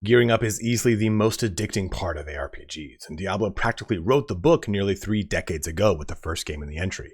Gearing up is easily the most addicting part of ARPGs, and Diablo practically wrote the book nearly 3 decades ago with the first game in the entry.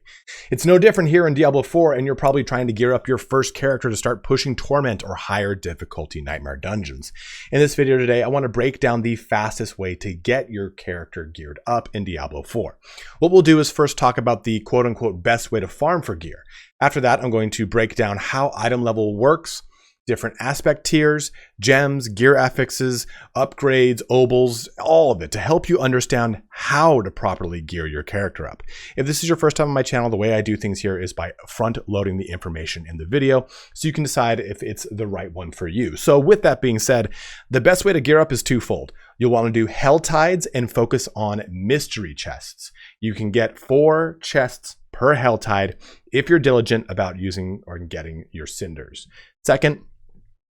It's no different here in Diablo IV, and you're probably trying to gear up your first character to start pushing Torment or higher difficulty Nightmare dungeons. In this video today, I want to break down the fastest way to get your character geared up in Diablo IV. What we'll do is first talk about the quote-unquote best way to farm for gear. After that, I'm going to break down how item level works, different aspect tiers, gems, gear affixes, upgrades, obols, all of it to help you understand how to properly gear your character up. If this is your first time on my channel, the way I do things here is by front loading the information in the video so you can decide if it's the right one for you. So with that being said, the best way to gear up is twofold. You'll want to do Helltides and focus on mystery chests. You can get 4 chests per Helltide if you're diligent about using or getting your cinders. Second,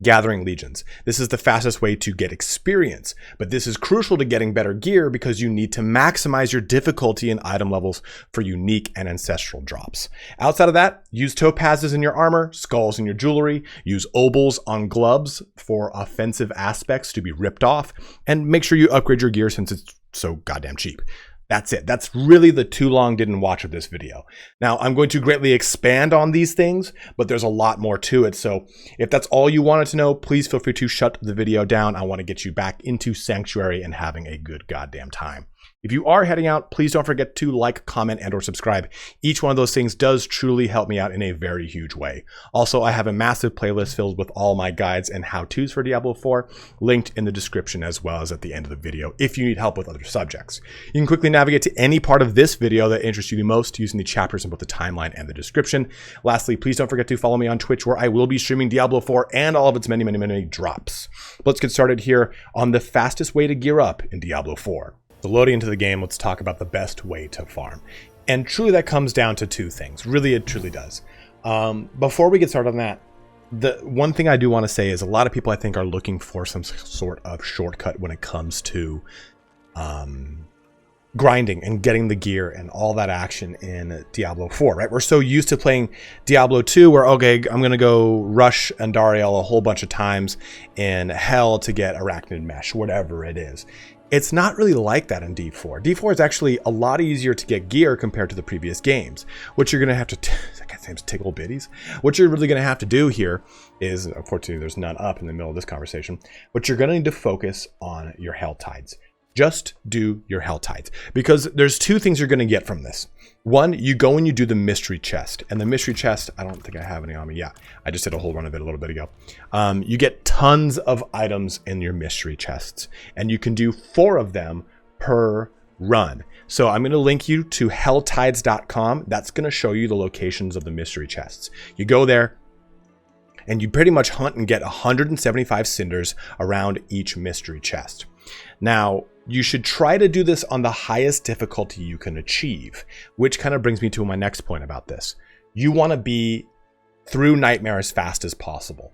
gathering legions. This is the fastest way to get experience, but this is crucial to getting better gear because you need to maximize your difficulty and item levels for unique and ancestral drops. Outside of that, use topazes in your armor, skulls in your jewelry, use obols on gloves for offensive aspects to be ripped off, and make sure you upgrade your gear since it's so goddamn cheap. That's it. That's really the too long didn't watch of this video. Now, I'm going to greatly expand on these things, but there's a lot more to it. So if that's all you wanted to know, please feel free to shut the video down. I want to get you back into Sanctuary and having a good goddamn time. If you are heading out, please don't forget to like, comment, and/or subscribe. Each one of those things does truly help me out in a very huge way. Also, I have a massive playlist filled with all my guides and how-tos for Diablo IV, linked in the description as well as at the end of the video if you need help with other subjects. You can quickly navigate to any part of this video that interests you the most using the chapters in both the timeline and the description. Lastly, please don't forget to follow me on Twitch where I will be streaming Diablo IV and all of its many drops. Let's get started here on the fastest way to gear up in Diablo IV. So loading into the game, let's talk about the best way to farm. And truly that comes down to 2 things. Really, it truly does. Before we get started on that, the one thing I do want to say is a lot of people I think are looking for some sort of shortcut when it comes to grinding and getting the gear and all that action in Diablo 4, right? We're so used to playing Diablo 2 where, okay, I'm going to go rush Andariel a whole bunch of times in Hell to get Arachnid Mesh, whatever it is. It's not really like that in D4. D4 is actually a lot easier to get gear compared to the previous games. What you're going to have to, I can't say tickle bitties. What you're really going to have to do here is, unfortunately, there's none up in the middle of this conversation, but you're going to need to focus on your Helltides. Just do your Helltides, because there's 2 things you're going to get from this. One, you go and you do the mystery chest, and the mystery chest, I don't think I have any on me. Yeah, I just did a whole run of it a little bit ago. You get tons of items in your mystery chests, and you can do 4 of them per run. So I'm going to link you to helltides.com. That's going to show you the locations of the mystery chests. You go there, and you pretty much hunt and get 175 cinders around each mystery chest. Now, you should try to do this on the highest difficulty you can achieve, which kind of brings me to my next point about this. You want to be through Nightmare as fast as possible.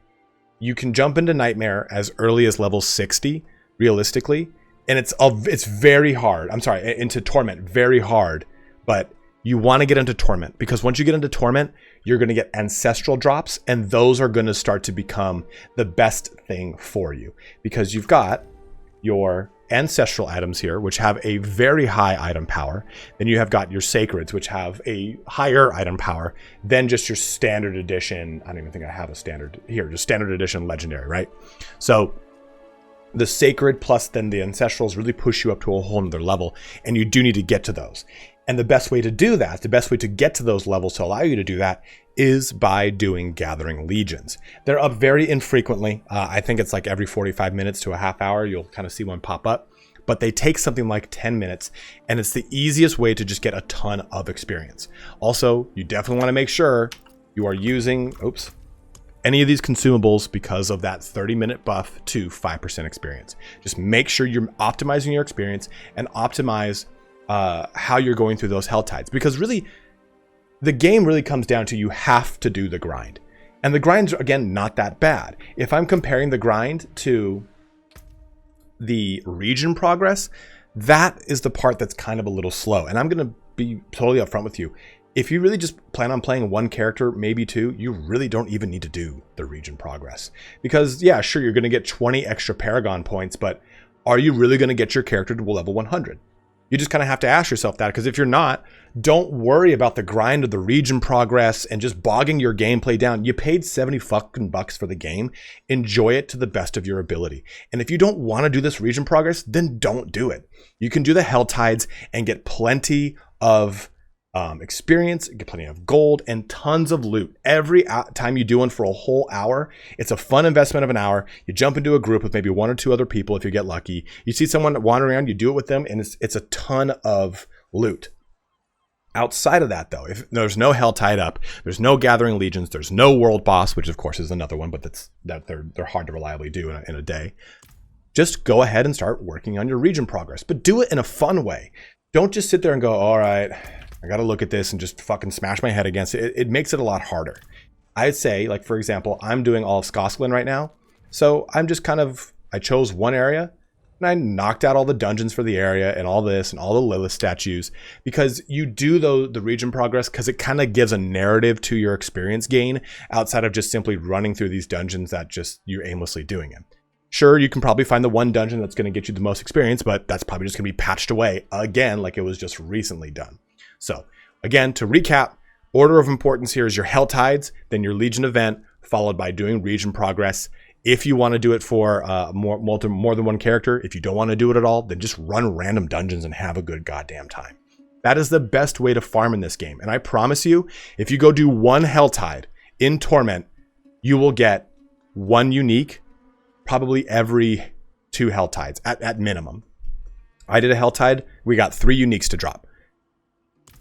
You can jump into Nightmare as early as level 60, realistically, and it's very hard. I'm sorry, into Torment, very hard, but you want to get into Torment, because once you get into Torment, you're going to get ancestral drops, and those are going to start to become the best thing for you, because you've got your ancestral items here, which have a very high item power. Then you have got your sacreds, which have a higher item power than just your standard edition. I don't even think I have a standard here, just standard edition legendary, right? So the sacred plus then the ancestrals really push you up to a whole nother level, and you do need to get to those. And the best way to do that, the best way to get to those levels to allow you to do that, is by doing gathering legions. They're up very infrequently. I think it's like every 45 minutes to a half hour, you'll kind of see one pop up, but they take something like 10 minutes, and it's the easiest way to just get a ton of experience. Also, you definitely want to make sure you are using, any of these consumables because of that 30-minute buff to 5% experience. Just make sure you're optimizing your experience and optimize how you're going through those Helltides, because really the game really comes down to you have to do the grind, and the grind's again not that bad. If I'm comparing the grind to the region progress, that is the part that's kind of a little slow, and I'm going to be totally upfront with you. If you really just plan on playing one character, maybe two, you really don't even need to do the region progress. Because yeah, sure, you're going to get 20 extra Paragon points, but are you really going to get your character to level 100? You just kind of have to ask yourself that, because if you're not, don't worry about the grind of the region progress and just bogging your gameplay down. You paid 70 fucking bucks for the game. Enjoy it to the best of your ability. And if you don't want to do this region progress, then don't do it. You can do the Helltides and get plenty of experience, get plenty of gold, and tons of loot. Every time you do one for a whole hour, it's a fun investment of an hour. You jump into a group with maybe 1 or 2 other people if you get lucky. You see someone wandering around, you do it with them, and it's a ton of loot. Outside of that, though, if there's no Helltide up, there's no Gathering Legions, there's no World Boss, which of course is another one, but they're hard to reliably do in a day. Just go ahead and start working on your region progress, but do it in a fun way. Don't just sit there and go, all right, I got to look at this and just fucking smash my head against it. It makes it a lot harder. I'd say, like, for example, I'm doing all of Skosklin right now. So I'm just I chose one area and I knocked out all the dungeons for the area and all this and all the Lilith statues, because you do the region progress because it kind of gives a narrative to your experience gain outside of just simply running through these dungeons that just you're aimlessly doing it. Sure, you can probably find the one dungeon that's going to get you the most experience, but that's probably just going to be patched away again like it was just recently done. So again, to recap, order of importance here is your Helltides, then your Legion event, followed by doing region progress. If you want to do it for more than one character, if you don't want to do it at all, then just run random dungeons and have a good goddamn time. That is the best way to farm in this game. And I promise you, if you go do one Helltide in Torment, you will get one unique probably every 2 Helltides at minimum. I did a Helltide. We got 3 uniques to drop.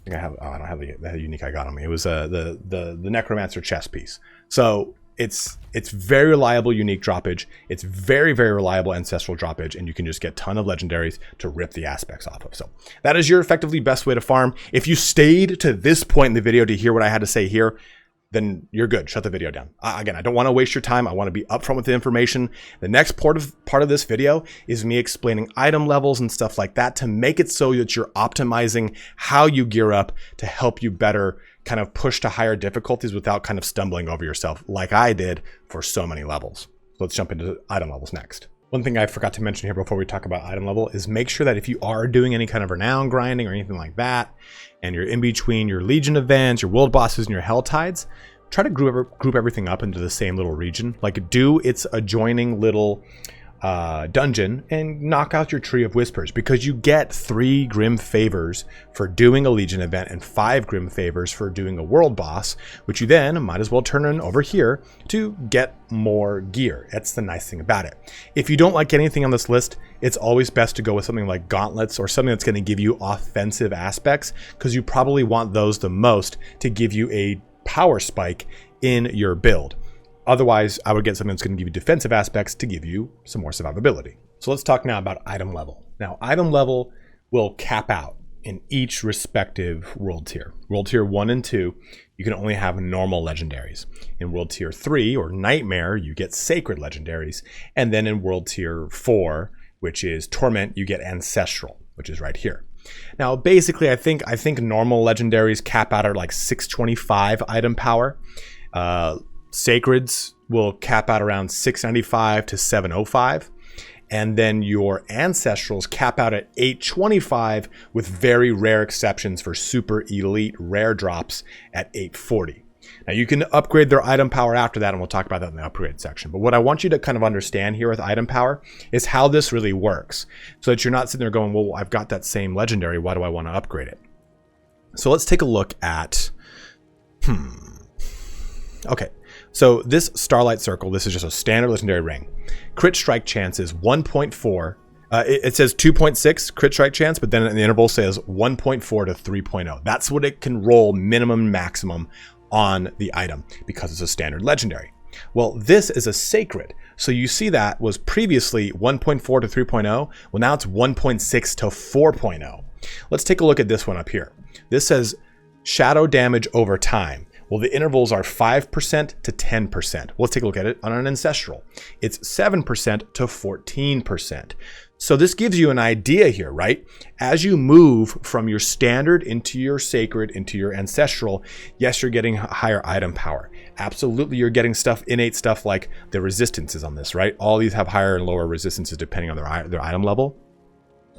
I think I don't have the unique I got on me. It was the Necromancer chess piece. So it's very reliable unique droppage. It's very, very reliable ancestral droppage, and you can just get a ton of legendaries to rip the aspects off of. So that is your effectively best way to farm. If you stayed to this point in the video to hear what I had to say here, then you're good. Shut the video down. Again, I don't want to waste your time. I want to be upfront with the information. The next part of this video is me explaining item levels and stuff like that to make it so that you're optimizing how you gear up to help you better kind of push to higher difficulties without kind of stumbling over yourself like I did for so many levels. So let's jump into item levels next. One thing I forgot to mention here before we talk about item level is make sure that if you are doing any kind of renown grinding or anything like that, and you're in between your Legion events, your world bosses, and your Helltides, try to group everything up into the same little region. Like, do its adjoining little dungeon and knock out your Tree of Whispers, because you get 3 Grim Favors for doing a Legion event and 5 Grim Favors for doing a world boss, which you then might as well turn in over here to get more gear. That's the nice thing about it. If you don't like anything on this list, it's always best to go with something like gauntlets or something that's going to give you offensive aspects, because you probably want those the most to give you a power spike in your build. Otherwise, I would get something that's going to give you defensive aspects to give you some more survivability. So let's talk now about item level. Now, item level will cap out in each respective world tier. World tier 1 and 2, you can only have normal legendaries. In world tier 3, or Nightmare, you get sacred legendaries. And then in world tier 4, which is Torment, you get ancestral, which is right here. Now, basically, I think normal legendaries cap out at like 625 item power. Sacreds will cap out around 695 to 705. And then your ancestrals cap out at 825 with very rare exceptions for super elite rare drops at 840. Now you can upgrade their item power after that, and we'll talk about that in the upgrade section. But what I want you to kind of understand here with item power is how this really works, so that you're not sitting there going, well, I've got that same legendary, why do I want to upgrade it? So let's take a look at, okay. So this Starlight Circle, this is just a standard legendary ring. Crit strike chance is 1.4. It says 2.6 crit strike chance, but then in the interval says 1.4 to 3.0. That's what it can roll minimum and maximum on the item, because it's a standard legendary. Well, this is a sacred. So you see that was previously 1.4 to 3.0. Well, now it's 1.6 to 4.0. Let's take a look at this one up here. This says shadow damage over time. Well, the intervals are 5% to 10%. Let's take a look at it on an ancestral. It's 7% to 14%. So this gives you an idea here, right? As you move from your standard into your sacred, into your ancestral, yes, you're getting higher item power. Absolutely, you're getting innate stuff like the resistances on this, right? All these have higher and lower resistances depending on their item level.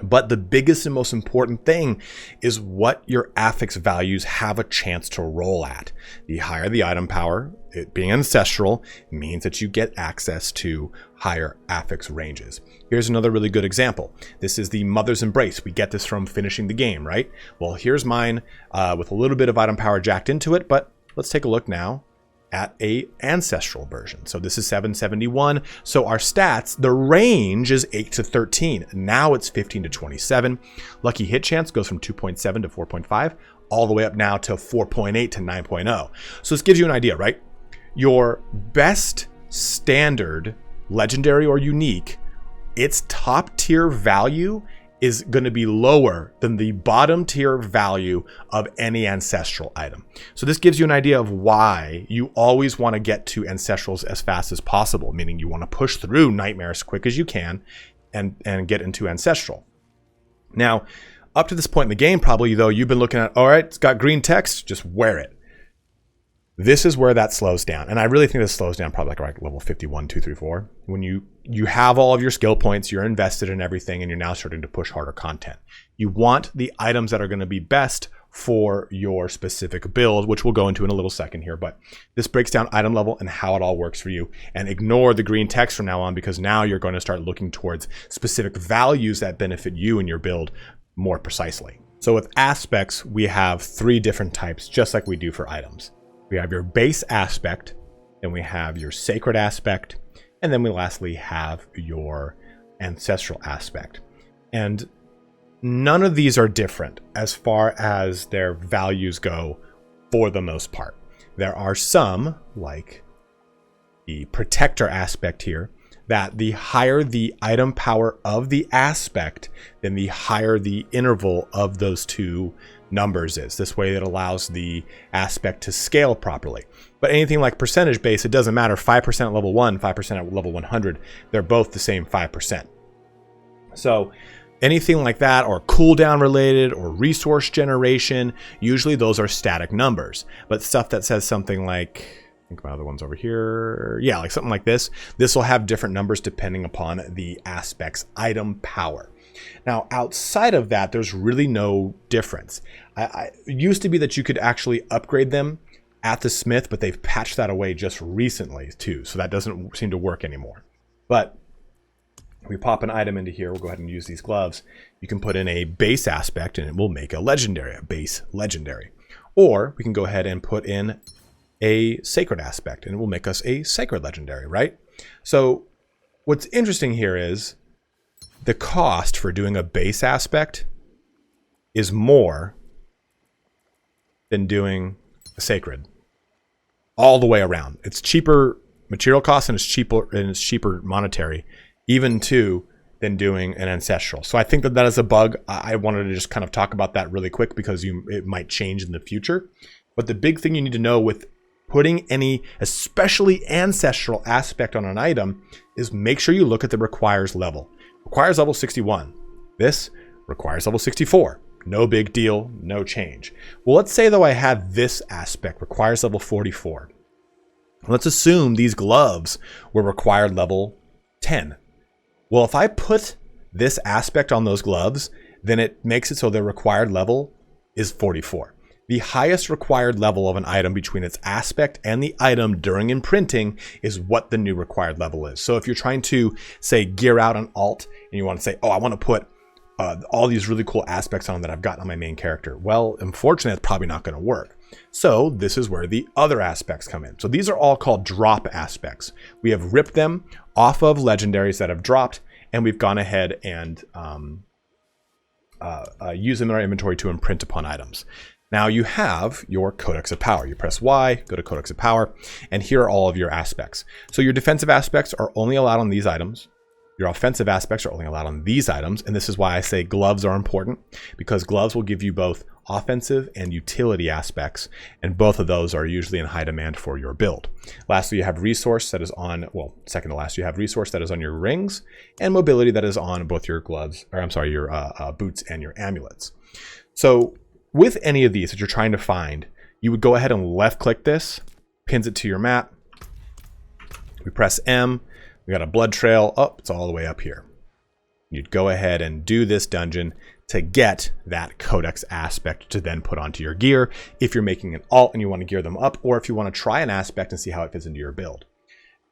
But the biggest and most important thing is what your affix values have a chance to roll at. The higher the item power, it being ancestral, means that you get access to higher affix ranges. Here's another really good example. This is the Mother's Embrace. We get this from finishing the game, right? Well, here's mine with a little bit of item power jacked into it, but let's take a look now at a ancestral version. So this is 771. So our stats, the range is 8 to 13. Now it's 15 to 27. Lucky hit chance goes from 2.7 to 4.5, all the way up now to 4.8 to 9.0. So this gives you an idea, right? Your best standard, legendary or unique, its top tier value is going to be lower than the bottom tier value of any ancestral item. So this gives you an idea of why you always want to get to ancestrals as fast as possible, meaning you want to push through nightmare as quick as you can and get into ancestral. Now, up to this point in the game, probably though, you've been looking at, all right, it's got green text, just wear it. This is where that slows down. And I really think this slows down probably like level 51, 2, 3, 4. When you have all of your skill points, you're invested in everything, and you're now starting to push harder content. You want the items that are going to be best for your specific build, which we'll go into in a little second here. But this breaks down item level and how it all works for you. And ignore the green text from now on, because now you're going to start looking towards specific values that benefit you and your build more precisely. So with aspects, we have 3 different types, just like we do for items. We have your base aspect, then we have your sacred aspect, and then we lastly have your ancestral aspect. And none of these are different as far as their values go for the most part. There are some, like the protector aspect here, that the higher the item power of the aspect, then the higher the interval of those two numbers is. This way it allows the aspect to scale properly. But anything like percentage base, it doesn't matter. 5% at level 1, 5% at level 100, they're both the same 5%. So anything like that, or cooldown related or resource generation, usually those are static numbers. But stuff that says something like, I think my other one's over here. Yeah, like something like this. This will have different numbers depending upon the aspect's item power. Now, outside of that, there's really no difference. It used to be that you could actually upgrade them at the smith, but they've patched that away just recently too. So that doesn't seem to work anymore. But if we pop an item into here, we'll go ahead and use these gloves. You can put in a base aspect and it will make a legendary, a base legendary. Or we can go ahead and put in a sacred aspect and it will make us a sacred legendary, right? So what's interesting here is the cost for doing a base aspect is more than doing a sacred all the way around. It's cheaper material cost and it's cheaper monetary even too than doing an ancestral. So I think that that is a bug. I wanted to just kind of talk about that really quick because it might change in the future. But the big thing you need to know with putting any, especially ancestral aspect on an item, is make sure you look at the requires level. Requires level 61. This requires level 64. No big deal, no change. Well, let's say though I had this aspect, requires level 44. Let's assume these gloves were required level 10. Well, if I put this aspect on those gloves, then it makes it so their required level is 44. The highest required level of an item between its aspect and the item during imprinting is what the new required level is. So if you're trying to, say, gear out an alt and you want to say, oh, I want to put all these really cool aspects on that I've got on my main character. Well, unfortunately, that's probably not going to work. So this is where the other aspects come in. So these are all called drop aspects. We have ripped them off of legendaries that have dropped, and we've gone ahead and use them in our inventory to imprint upon items. Now you have your Codex of Power. You press Y, go to Codex of Power, and here are all of your aspects. So your defensive aspects are only allowed on these items. Your offensive aspects are only allowed on these items, and this is why I say gloves are important, because gloves will give you both offensive and utility aspects, and both of those are usually in high demand for your build. Lastly, you have resource that is on, well, second to last, you have resource that is on your rings, and mobility that is on both your gloves, or I'm sorry, your boots and your amulets. So with any of these that you're trying to find, you would go ahead and left click this, pins it to your map. We press M, we got a blood trail. Oh, it's all the way up here. You'd go ahead and do this dungeon to get that Codex aspect to then put onto your gear if you're making an alt and you want to gear them up, or if you want to try an aspect and see how it fits into your build.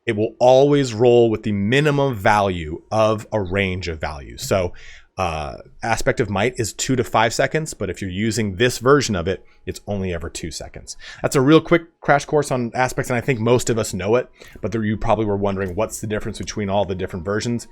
It will always roll with the minimum value of a range of values. So aspect of might is 2 to 5 seconds, but if you're using this version of it, it's only ever 2 seconds. That's a real quick crash course on aspects, and I think most of us know it, but you probably were wondering what's the difference between all the different versions.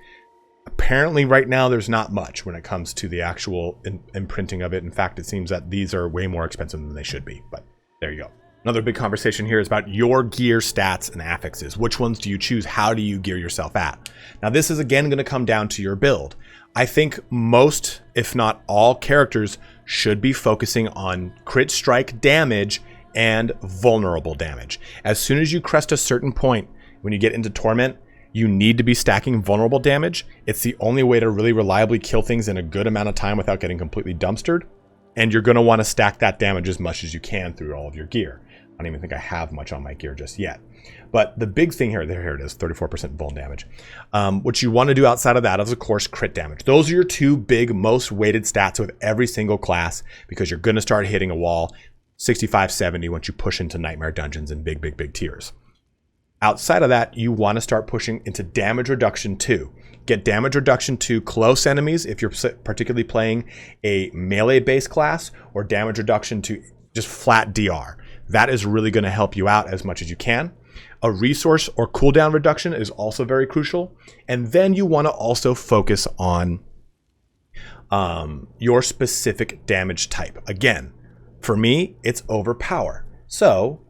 Apparently right now there's not much when it comes to the actual imprinting of it. In fact, it seems that these are way more expensive than they should be, but there you go. Another big conversation here is about your gear stats and affixes. Which ones do you choose? How do you gear yourself at? Now this is again going to come down to your build. I think most, if not all, characters should be focusing on crit strike damage and vulnerable damage. As soon as you crest a certain point, when you get into Torment, you need to be stacking vulnerable damage. It's the only way to really reliably kill things in a good amount of time without getting completely dumpstered. And you're going to want to stack that damage as much as you can through all of your gear. I don't even think I have much on my gear just yet. But the big thing here it is, 34% vuln damage. What you want to do outside of that is, of course, crit damage. Those are your two big, most weighted stats with every single class, because you're going to start hitting a wall 65, 70 once you push into Nightmare Dungeons and big tiers. Outside of that, you want to start pushing into damage reduction too. Get damage reduction to close enemies if you're particularly playing a melee-based class, or damage reduction to just flat DR. That is really going to help you out as much as you can. A resource or cooldown reduction is also very crucial. And then you want to also focus on your specific damage type. Again, for me, it's overpower. So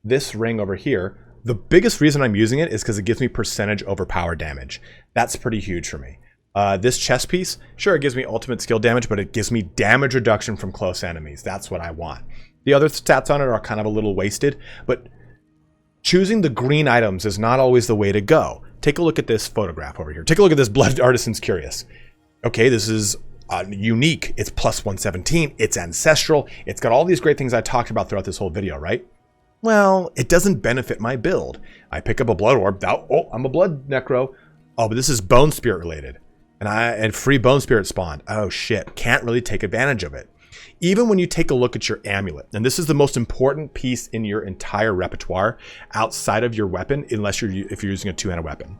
this ring over here, the biggest reason I'm using it is because it gives me percentage overpower damage. That's pretty huge for me. This chest piece, sure, it gives me ultimate skill damage, but it gives me damage reduction from close enemies. That's what I want. The other stats on it are kind of a little wasted, but choosing the green items is not always the way to go. Take a look at this photograph over here. Take a look at this Blood Artisan's Curious. Okay, this is unique. It's plus 117. It's ancestral. It's got all these great things I talked about throughout this whole video, right? Well, it doesn't benefit my build. I pick up a blood orb. Oh, I'm a blood necro. Oh, but this is bone spirit related. And free bone spirit spawned. Oh shit, can't really take advantage of it. Even when you take a look at your amulet, and this is the most important piece in your entire repertoire outside of your weapon, if you're using a two-handed weapon.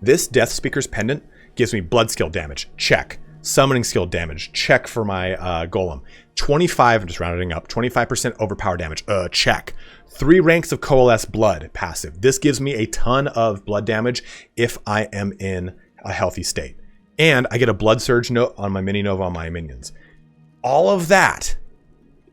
This Death Speaker's Pendant gives me blood skill damage, check. Summoning skill damage, check for my golem. 25, I'm just rounding up, 25% overpower damage, check. 3 ranks of Coalesce Blood, passive. This gives me a ton of blood damage if I am in a healthy state. And I get a blood surge note on my mini nova on my minions. All of that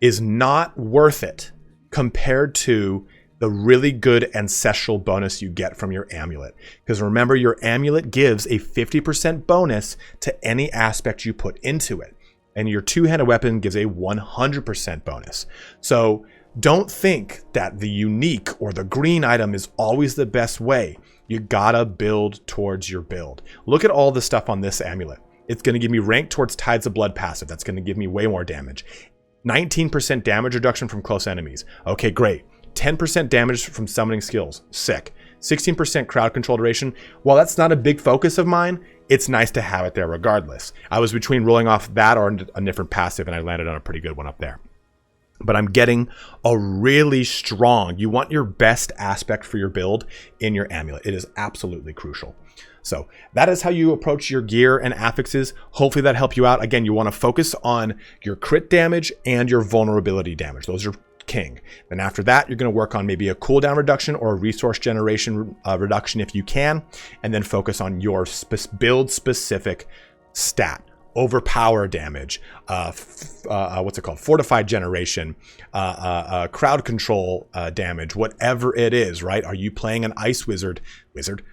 is not worth it compared to the really good ancestral bonus you get from your amulet. Because remember, your amulet gives a 50% bonus to any aspect you put into it. And your two-handed weapon gives a 100% bonus. So don't think that the unique or the green item is always the best way. You gotta build towards your build. Look at all the stuff on this amulet. It's going to give me rank towards Tides of Blood passive. That's going to give me way more damage. 19% damage reduction from close enemies. Okay, great. 10% damage from summoning skills. Sick. 16% crowd control duration. While that's not a big focus of mine, it's nice to have it there regardless. I was between rolling off that or a different passive, and I landed on a pretty good one up there. But I'm getting a really strong, you want your best aspect for your build in your amulet. It is absolutely crucial. So that is how you approach your gear and affixes. Hopefully that helped you out. Again, you want to focus on your crit damage and your vulnerability damage. Those are king. Then after that, you're going to work on maybe a cooldown reduction or a resource generation reduction if you can, and then focus on your build specific stat. Overpower damage, what's it called? Fortified generation, crowd control damage, whatever it is, right? Are you playing an ice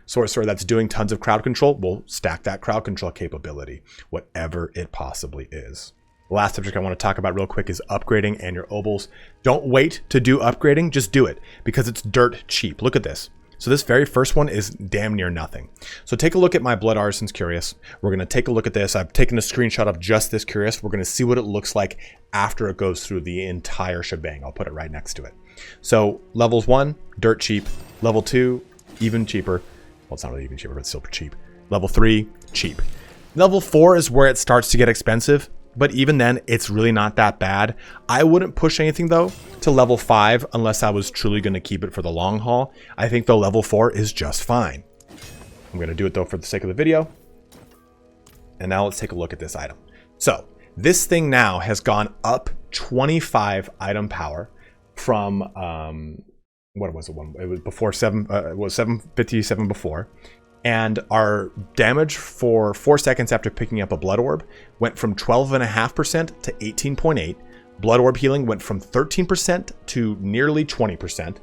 sorcerer that's doing tons of crowd control? We'll stack that crowd control capability, whatever it possibly is. The last subject I want to talk about real quick is upgrading and your Obols. Don't wait to do upgrading, just do it because it's dirt cheap. Look at this. So this very first one is damn near nothing. So take a look at my Blood Artisan's Curious. We're going to take a look at this. I've taken a screenshot of just this Curious. We're going to see what it looks like after it goes through the entire shebang. I'll put it right next to it. So levels 1, dirt cheap. Level 2, even cheaper. Well, it's not really even cheaper, but it's still cheap. Level 3, cheap. Level 4 is where it starts to get expensive. But even then, it's really not that bad. I wouldn't push anything, though, to level 5 unless I was truly going to keep it for the long haul. I think, though, level 4 is just fine. I'm going to do it, though, for the sake of the video. And now let's take a look at this item. So this thing now has gone up 25 item power from, what was it? It was before 757 before. And our damage for 4 seconds after picking up a Blood Orb went from 12.5% to 18.8. Blood Orb healing went from 13% to nearly 20%.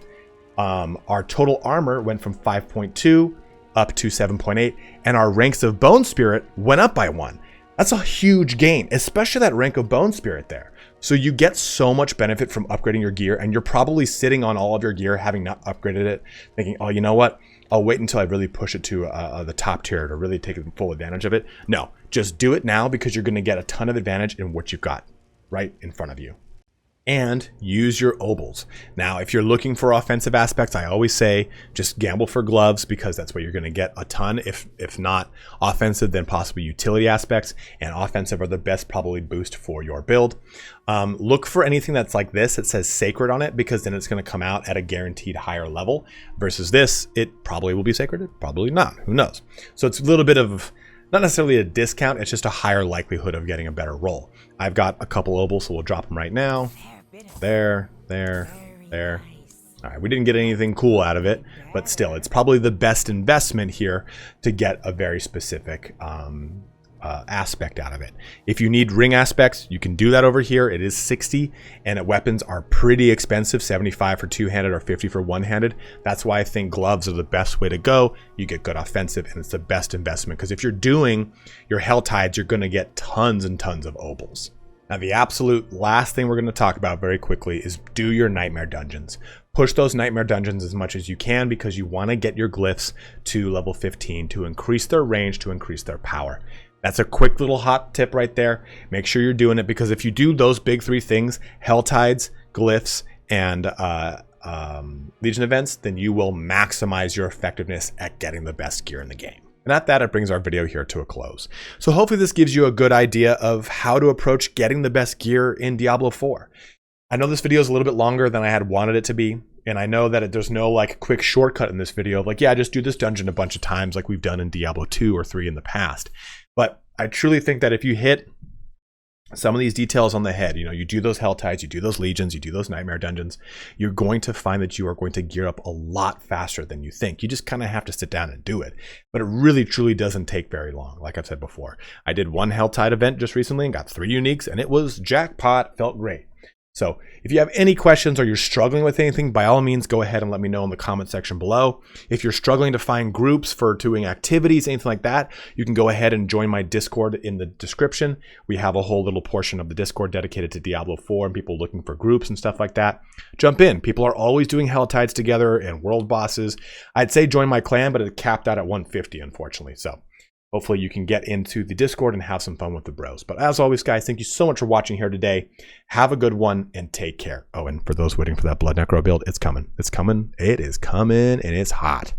Our total armor went from 5.2 up to 7.8. And our ranks of Bone Spirit went up by 1. That's a huge gain, especially that rank of Bone Spirit there. So you get so much benefit from upgrading your gear, and you're probably sitting on all of your gear having not upgraded it, thinking, oh, you know what? I'll wait until I really push it to the top tier to really take full advantage of it. No, just do it now because you're going to get a ton of advantage in what you've got right in front of you. And use your Obols. Now, if you're looking for offensive aspects, I always say just gamble for gloves because that's where you're going to get a ton. If not offensive, then possibly utility aspects. And offensive are the best probably boost for your build. Look for anything that's like this that says sacred on it because then it's going to come out at a guaranteed higher level. Versus this, it probably will be sacred, probably not. Who knows? So it's a little bit of not necessarily a discount, it's just a higher likelihood of getting a better roll. I've got a couple Obols, so we'll drop them right now. There. All right, we didn't get anything cool out of it, but still, it's probably the best investment here to get a very specific aspect out of it. If you need ring aspects, you can do that over here. It is 60, and weapons are pretty expensive, 75 for two-handed or 50 for one-handed. That's why I think gloves are the best way to go. You get good offensive, and it's the best investment, because if you're doing your Helltides, you're going to get tons and tons of Obols. Now, the absolute last thing we're going to talk about very quickly is do your Nightmare Dungeons. Push those Nightmare Dungeons as much as you can because you want to get your glyphs to level 15 to increase their range, to increase their power. That's a quick little hot tip right there. Make sure you're doing it because if you do those big three things, Helltides, glyphs, and Legion events, then you will maximize your effectiveness at getting the best gear in the game. And at that, it brings our video here to a close. So hopefully this gives you a good idea of how to approach getting the best gear in Diablo 4. I know this video is a little bit longer than I had wanted it to be. And I know that there's no like quick shortcut in this video of like, yeah, just do this dungeon a bunch of times like we've done in Diablo 2 or 3 in the past. But I truly think that if you hit some of these details on the head, you know, you do those Helltides, you do those Legions, you do those Nightmare Dungeons, you're going to find that you are going to gear up a lot faster than you think. You just kind of have to sit down and do it. But it really, truly doesn't take very long. Like I've said before, I did one Helltide event just recently and got 3 uniques and it was jackpot, felt great. So if you have any questions or you're struggling with anything, by all means, go ahead and let me know in the comment section below. If you're struggling to find groups for doing activities, anything like that, you can go ahead and join my Discord in the description. We have a whole little portion of the Discord dedicated to Diablo 4 and people looking for groups and stuff like that. Jump in. People are always doing Helltides together and world bosses. I'd say join my clan, but it capped out at 150, unfortunately. So hopefully you can get into the Discord and have some fun with the bros. But as always, guys, thank you so much for watching here today. Have a good one and take care. Oh, and for those waiting for that Blood Necro build, it's coming. It's coming. It is coming and it's hot.